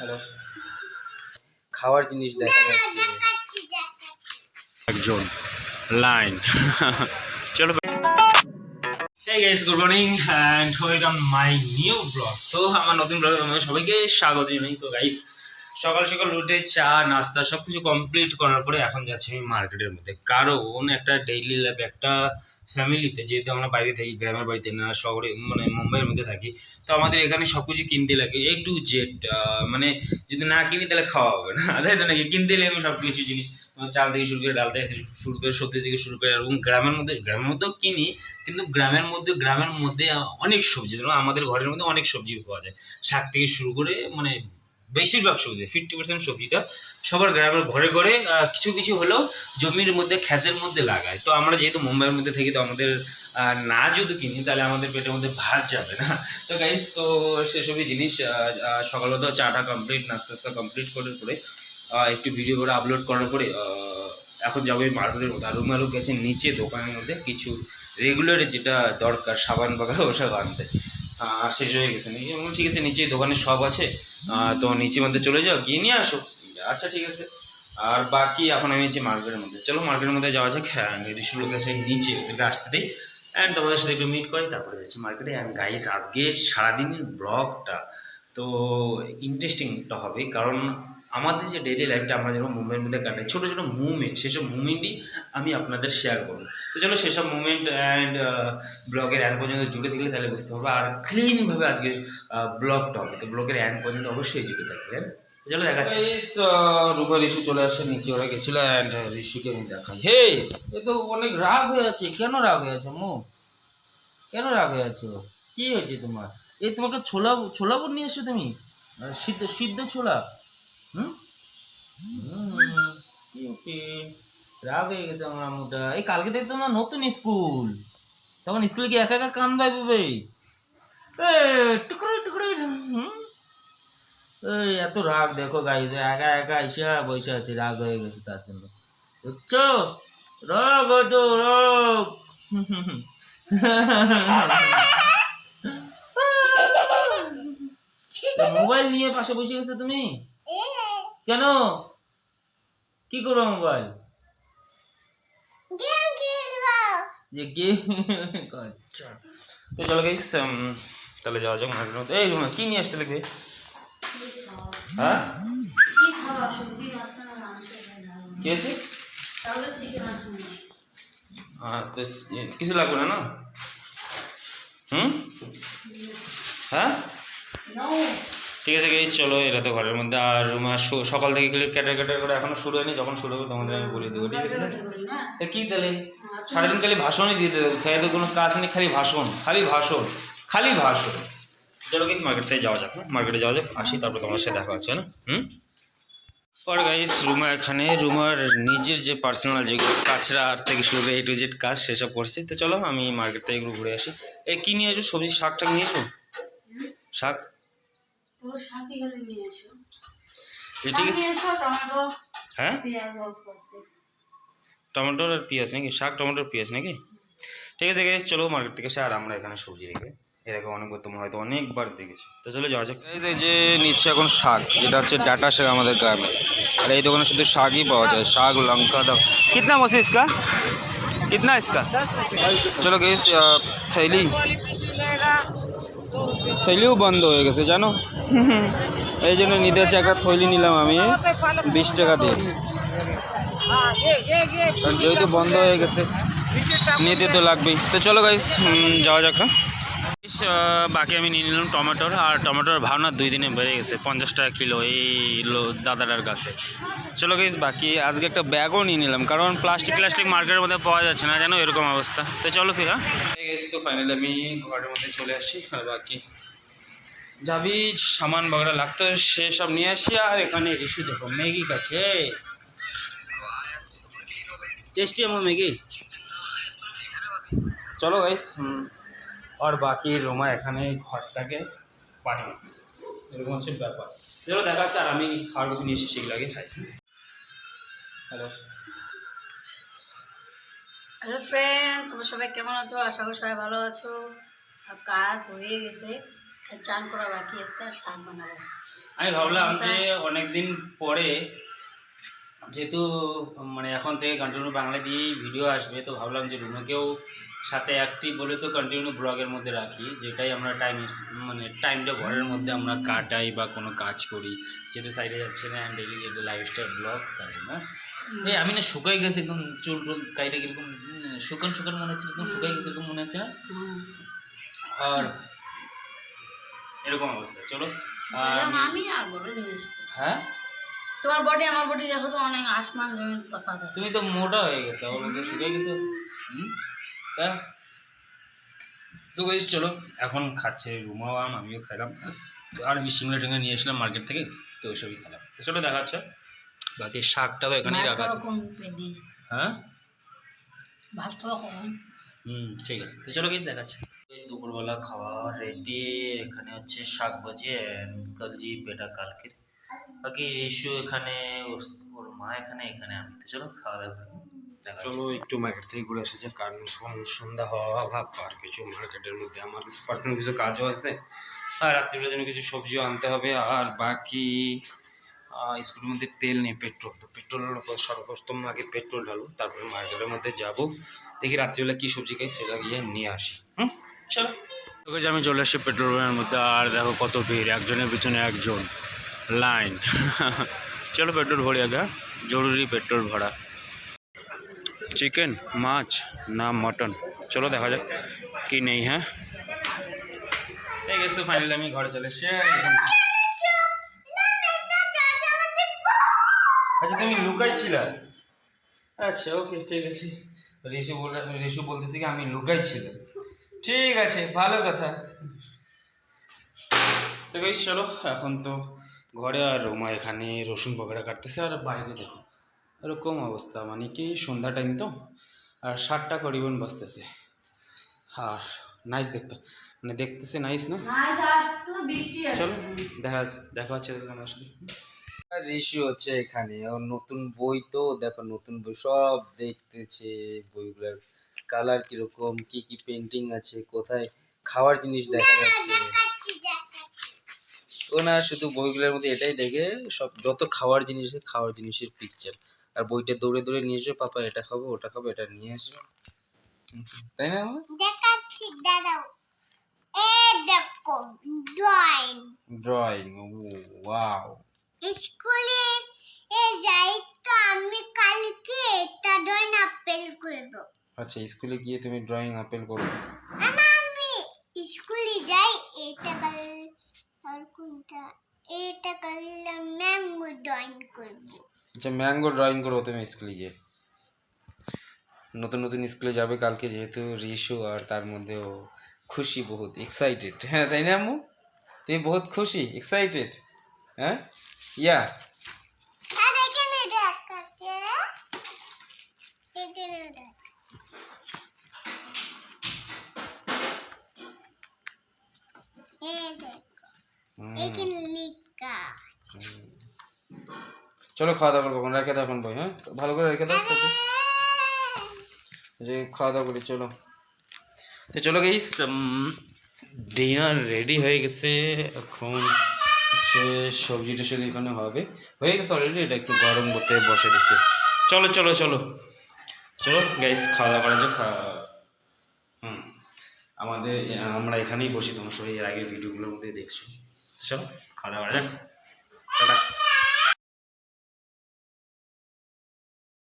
Hello, খাওয়ার জিনিস দেখা যাচ্ছে একজন লাইন। চলো, hey guys, good morning and welcome my new vlog. তো আমার নতুন ব্লগে তোমাদের সবাইকে স্বাগত জানাই। তো গাইস, সকাল সকাল উঠে চা নাস্তা সব কিছু কমপ্লিট করার পরে এখন যাচ্ছি আমি মার্কেটের মধ্যে, কারণ একটা ডেইলি লাইফ, একটা ফ্যামিলিতে, যেহেতু আমরা বাইরে থাকি, গ্রামের বাড়িতে না, শহরে মানে মুম্বাইয়ের মধ্যে থাকি, তো আমাদের এখানে সব কিছু কিনতে লাগে A to Z। মানে যদি না কিনি তাহলে খাওয়া হবে না, তাই তো নাকি? কিনতে লাগে সব কিছু জিনিস, চাল থেকে শুরু করে ডাল থেকে শুরু করে সবজি থেকে শুরু করে, এবং গ্রামের মধ্যেও কিনি, কিন্তু গ্রামের মধ্যে অনেক সবজি, যেমন আমাদের ঘরের মধ্যে অনেক সবজি পাওয়া যায়, শাক থেকে শুরু করে মানে বেশিরভাগ সবজি 50% সবজিটা সবার গ্রামের ঘরে ঘরে কিছু কিছু হলেও জমির মধ্যে ক্ষেতের মধ্যে লাগায়। তো আমরা যেহেতু মুম্বাইয়ের মধ্যে থাকি, তো আমাদের না যদি কিনি তাহলে আমাদের পেটের মধ্যে ভাত যাবে না। তো গাইস, তো সেসবই জিনিস সকালবেলা চাটা কমপ্লিট, নাস্তা কমপ্লিট করার পরে একটু ভিডিও করে আপলোড করার পরে এখন যাবো এই মার্কেটের মধ্যে। আর রুমালু গেছে নিচে দোকানের মধ্যে কিছু রেগুলার যেটা দরকার সাবান বাগান ওসব আনতে, শেষ হয়ে গেছে নাকি। ঠিক আছে, নিচে দোকানে সব আছে, তো নিচের মধ্যে চলে যাও, গিয়ে নিয়ে আসো। আচ্ছা ঠিক আছে। আর বাকি এখন আমি হচ্ছে মার্কেটের মধ্যে, চলো মার্কেটের মধ্যে যাওয়া যাক। হ্যাঁ, ঋষি লোক আছে নিচে, ওদেরকে আসতে দিই অ্যান্ড তোমাদের সাথে একটু মিট করি, তারপরে যাচ্ছি মার্কেটে। অ্যান্ড গাইস, আজকে সারাদিনের ব্লগটা তো ইন্টারেস্টিংটা হবে, কারণ আমাদের যে ডেইলি লাইফটা আমরা যেমন মুভমেন্টের মধ্যে কাটাই, ছোটো ছোটো মুভমেন্ট, সেসব মুভমেন্টই আমি আপনাদের শেয়ার করবো। তো চলো সেসব মুভমেন্ট অ্যান্ড ব্লগের এন্ড পর্যন্ত জুড়ে থাকলে তাহলে বুঝতে পারবো, আর ক্লিনভাবে আজকের ব্লগটা হবে। তো ব্লগের এন্ড পর্যন্ত অবশ্যই জুড়ে থাকবে। চলো দেখাচ্ছি। রুবার ঋষু চলে আসে নিচে, ওরা গেছিল অ্যান্ড ঋষুকে আমি দেখাই। হে, এ তো অনেক রাগ হয়ে আছে। কেন রাগ হয়ে আছে মো? কেন রাগ হয়ে আছো? কি হয়েছে তোমার? এই তোমাকে ছোলা ছোলা নিয়ে এসো তুমি, সিদ্ধ সিদ্ধ ছোলা। হুম, কি রাগ হয়ে গেছে আমার আম্মুটা। এই কালকে থেকে তোমার নতুন স্কুল, তখন স্কুলে কি একা একা কান্দাই পাবে? টুকরো টুকরো। এই এত রাগ দেখো গাইজ, একা একা এসে বসে আছে, রাগ হয়ে গেছে তার জন্য, বুঝছো? রাগ হতো রাগ। মোবাইল নিয়ে পাশে বসে গেছো তুমি কেন? কি করো মোবাইল? যে গেম। তো চলো গাইস, তাহলে যাওয়া যাক মার্কেটের মধ্যে। এই রুমা কি নিয়ে আসতে লাগবে? হ্যাঁ, কি আছে? হ্যাঁ, তো কিছু লাগবে না, না? হ্যাঁ, ঠিক আছে গাইস, চলো। এরা তো ঘরের মধ্যে, আর রুমা সকাল থেকে ক্যাটার ক্যাটার করে এখনো শুরু হয়নি, যখন শুরু হবে তোমাদের আমি বলে দেবো, ঠিক আছে? তা কি তাহলে সারাদিন খালি ভাষণই দিয়ে দেবো, খেয়ে তো কোনো কাজ নেই, খালি ভাষণ খালি ভাষণ খালি ভাষণ। চলো গাইস, মার্কেটে যাওয়া যাক। মার্কেটে যাওয়া যাক, আসি, তারপর তোমার সাথে দেখা হচ্ছে না। পরে গাইস, রুমার নিজের যে পার্সোনাল যেগুলো কাঁচরা আর থেকে শুরু করে A to Z কাজ সেসব করছে। তো চলো আমি মার্কেট থেকে এগুলো ঘুরে আসি। এই কি নিয়ে আসো? সবজি শাক টাক নিয়ে এসো। শাক ঠিক আছে। হ্যাঁ, টমেটো আর পেঁয়াজ নাকি? শাক টমেটোর পেঁয়াজ নাকি? ঠিক আছে গাইস, চলো মার্কেট থেকে এসে, আর আমরা এখানে সবজি রেখে এরকম অনেকবার তোমরা হয়তো অনেকবার দেখেছি। তো চলো যাওয়া যাক। এই যে নিচ্ছে এখন শাক, যেটা হচ্ছে ডাটা শাক আমাদের গ্রামে, আর এই দোকানে শুধু শাকই পাওয়া যায়, শাক লঙ্কা দাও। কিতনা বসে ইসকা? কিতনা ইসকা? চলো গাইস, থৈলিও বন্ধ হয়ে গেছে জানো, এই জন্য নিতে হচ্ছে। একটা থৈলি নিলাম আমি 20 টাকা দিয়ে, কারণ যেহেতু বন্ধ হয়ে গেছে নিতে তো লাগবেই। তো চলো গাইস, যাওয়া যাক। বাকি আমি নিয়ে নিলাম টমেটোর, আর টমেটোর ভাবনা 2 দিনে বেড়ে গেছে 50 টাকা কিলো এই দাদাটার কাছে। চলো গাইস, বাকি আজকে একটা ব্যাগও নিয়ে নিলাম, কারণ প্লাস্টিক মার্কেটের মধ্যে পাওয়া যাচ্ছে না জানো, এরকম অবস্থা। তো চলো ফির। হ্যাঁ গাইস, তো ফাইনালি আমি ঘরের মধ্যে চলে আসি, আর বাকি যাবি সামান বাগড়া লাগতো সেসব নিয়ে আসি। আর এখানে ঋষু দেখো ম্যাগি খাচ্ছে, টেস্টি আমার ম্যাগি। চলো গাইস, আর বাকি রুমা এখানে ঘরটাকে পানি মারতেছে, এরকম হচ্ছে ব্যাপার। চলো দেখা যাচ্ছে, আর আমি খাওয়ার কিছু নিয়ে এসে সেগুলো আগে খাই। হ্যালো হ্যালো ফ্রেন্ড, তোমরা সবাই কেমন আছো? আশা করি সবাই ভালো আছো। আর কাজ হয়ে গেছে, চান করা বাকি আছে আর শাক বানাবো। আমি ভাবলাম যে অনেকদিন পরে যেহেতু মানে এখন থেকে কন্টিনিউ বাংলা দিয়েই ভিডিও আসবে, তো ভাবলাম যে রুমাকেও সাথে অ্যাক্টিভ বলে তো কন্টিনিউ ব্লগের মধ্যে রাখি, যেটাই আমরা মানে টাইমটা ঘরের মধ্যে আমরা কাটাই বা কোনো কাজ করি, যেহেতু সাইডে যাচ্ছে না ডেইলি যেহেতু লাইফস্টাইল ব্লগ তাই না। এই আমি না শুকাই গেছে একদম, চুল টুল কাইটা কিরকম শুকান শুকান মনে হচ্ছে, একদম শুকাই গেছে এরকম মনে হচ্ছে না। আর এরকম অবস্থা। চলো আমি আর বড় হ্যাঁ, তোমার বডি আমার বডি দেখো তো অনেক আসমান জমিন তফাৎ আছে। তুমি তো মোটা হয়ে গেছো, আমার তো শুকিয়ে গেছো। তা তো গাইস চলো এখন খাচ্ছে রুমাও, আমিও খেলাম, আর আমি সিমলা টেঙ্গা নিয়ে এসলাম মার্কেট থেকে, তো ওইসবই খেলাম। তো চলো দেখা যাচ্ছে, বাকি শাকটাও এখানেই রাখা আছে। হ্যাঁ ঠিক আছে, তো চলো গাইস দেখা যাচ্ছে। দুপুরবেলা খাওয়া রেডি, এখানে হচ্ছে শাক ভাজি অ্যান্ড কালজি পেটা কালকের, বাকি রেশু এখানে, ওর মা এখানে, এখানে আমি। তো চলো খাওয়া দাওয়া। চলো একটু মার্কেট থেকে ঘুরে এসেছে, কারণ সন্ধ্যা হওয়া ভাব, আর কিছু মার্কেটের মধ্যে আমার কিছু পার্সোনাল কিছু কাজও আছে, আর রাত্রিবেলার জন্য কিছু সবজিও আনতে হবে, আর বাকি স্কুলের মধ্যে তেল নেই, পেট্রোল, তো পেট্রোল সর্বপ্রথম আগে পেট্রোল ঢালবো, তারপরে মার্কেটের মধ্যে যাবো, দেখি রাত্রিবেলা কী সবজি খাই সেটা গিয়ে নিয়ে আসি। চলো আমি চলে আসছি পেট্রোল পাম্পের মধ্যে, আর দেখো কত ভিড়, একজনের পিছনে একজন লাইন। চলো পেট্রোল ভরি আগে, জরুরি পেট্রোল ভরা। চিকেন, মাছ না মটন, চলো দেখা যাক কি নেই। হ্যাঁ ঠিক আছে, তো ফাইনালি আমি ঘরে চলে এসেছি। আচ্ছা তুমি লুকাইছিলা, আচ্ছা ওকে ঠিক আছে। ঋষু বলতেছি কি আমি লুকাইছিলাম, ঠিক আছে ভালো কথা। তো গাইস চলো এখন তো ঘরে, আর রোমা এখানে রসুন পকোড়া কাটতেছে, আর বাইরে দেখো এরকম অবস্থা, মানে কি সন্ধ্যা টাইম তো, আর 7টা করিবন বাজতেছে, আর নাইস দেখতে, মানে দেখতেছে নাইস না। চলো দেখা হচ্ছে আমার সাথে। আর ঋষি হচ্ছে এখানে, ওর নতুন বই, তো দেখো নতুন বই সব দেখতেছে, বইগুলোর কালার কিরকম, কি কি পেন্টিং আছে, কোথায় খাওয়ার জিনিস দেখা যাচ্ছে, ও না শুধু বইগুলোর মধ্যে এটাই দেখে, সব যত খাওয়ার জিনিস আছে খাওয়ার জিনিসের পিকচার, আর বইটা দৌড়ে দৌড়ে নিয়ে এসো, পাপা এটা খাবো ওটা খাবো, এটা নিয়ে এসো, তাই না আমার দেখাচ্ছি দাঁড়াও। এই দেখো ড্রয়িং ড্রয়িং, ওয়াও। স্কুলে যাই তো আমি কালকে এটা ড্রয়িং আপেল করব। আচ্ছা স্কুলে গিয়ে তুমি ড্রয়িং আপেল করবে? আমি স্কুলে যাই, এটা কাল কোনটা, এটা কাল ম্যাঙ্গো ড্রয়িং করব। আচ্ছা ম্যাঙ্গো ড্রয়িং করবো তুমি স্কুলে গিয়ে? নতুন নতুন স্কুলে যাবে কালকে, যেহেতু রিশু, আর তার মধ্যেও খুশি, বহুত এক্সাইটেড। হ্যাঁ তাই না আম্মু, তুমি বহুত খুশি এক্সাইটেড? হ্যাঁ ইয়া আর এখানে দেখাচ্ছে, এখানে দেখ, এই দেখো এখানে লেখা। চলো খাওয়া দাওয়া করবো, রেখে দাও এখন বই, হ্যাঁ ভালো করে রেখে দাও, যে খাওয়া দাওয়া করি। চলো তো চলো গাইস, ডিনার রেডি হয়ে গেছে, এখন হচ্ছে সবজি টসবজি এখানে হবে, হয়ে গেছে অলরেডি, এটা একটু গরম করতে বসে দিচ্ছে। চলো চলো চলো চলো গাইস খাওয়া দাওয়া করা যাক। আমরা এখানেই বসি, তোমার সবাই এর আগের ভিডিওগুলোর মধ্যে দেখছো। চলো খাওয়া দাওয়া করা যাক, টাটা।